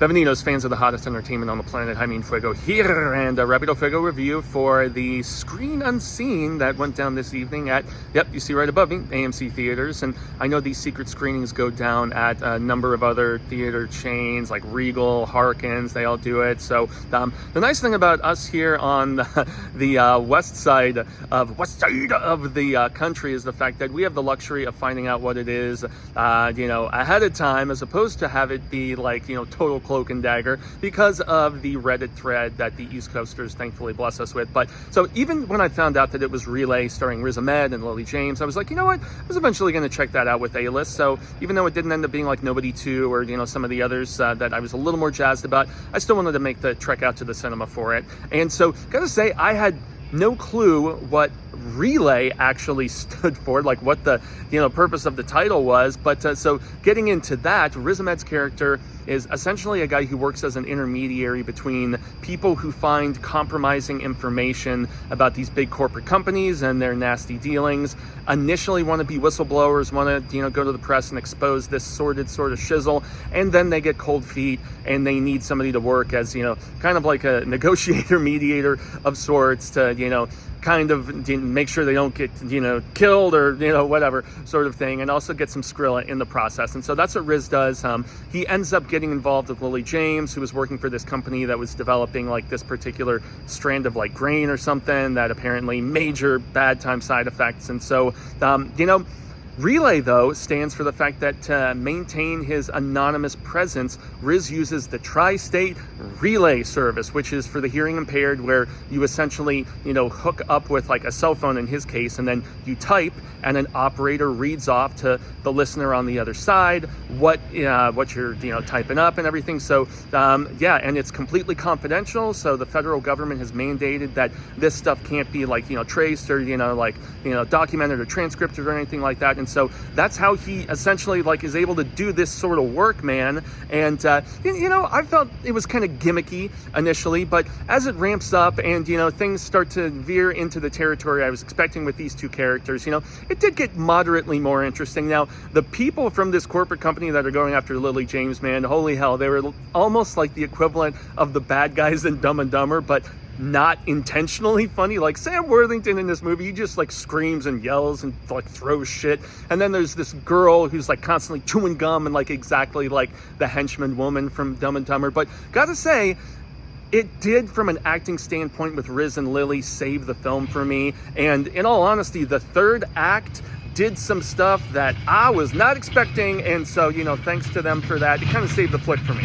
Bienvenidos, fans of the hottest entertainment on the planet. I mean, Fuego here, and a Rapido Fuego review for the Screen Unseen that went down this evening at, yep, you see right above me, AMC theaters. And I know these secret screenings go down at a number of other theater chains like Regal, Harkins, they all do it. So the nice thing about us here on the west side of the country is the fact that we have the luxury of finding out what it is, ahead of time, as opposed to have it be like, total cloak and dagger, because of the Reddit thread that the East Coasters thankfully bless us with. But so even when I found out that it was Relay starring Riz Ahmed and Lily James, I was like, you know what, I was eventually going to check that out with A-List. So even though it didn't end up being like Nobody 2 or some of the others that I was a little more jazzed about, I still wanted to make the trek out to the cinema for it. And so gotta say, I had no clue what Relay actually stood for, like what the purpose of the title was. But so getting into that, Riz Ahmed's character is essentially a guy who works as an intermediary between people who find compromising information about these big corporate companies and their nasty dealings, initially want to be whistleblowers, want to go to the press and expose this sordid sort of shizzle, and then they get cold feet and they need somebody to work as kind of like a negotiator, mediator of sorts, to kind of make sure they don't get killed or whatever sort of thing, and also get some Skrilla in the process. And so that's what Riz does. He ends up getting involved with Lily James, who was working for this company that was developing like this particular strand of like grain or something that apparently major bad time side effects. And so Relay, though, stands for the fact that to maintain his anonymous presence, Riz uses the Tri-State Relay Service, which is for the hearing impaired, where you essentially, hook up with like a cell phone in his case, and then you type, and an operator reads off to the listener on the other side what you're typing up and everything. So and it's completely confidential. So the federal government has mandated that this stuff can't be like traced or documented or transcribed or anything like that. And so that's how he essentially like is able to do this sort of work, man. And I felt it was kind of gimmicky initially, but as it ramps up and things start to veer into the territory I was expecting with these two characters, it did get moderately more interesting. Now, the people from this corporate company that are going after Lily James, man, holy hell, they were almost like the equivalent of the bad guys in Dumb and Dumber, but not intentionally funny. Like Sam Worthington in this movie, he just like screams and yells and like throws shit. And then there's this girl who's like constantly chewing gum and like exactly like the henchman woman from Dumb and Dumber. But gotta say, it did, from an acting standpoint with Riz and Lily, save the film for me. And in all honesty, the third act did some stuff that I was not expecting. And so, thanks to them for that. It kind of saved the flick for me.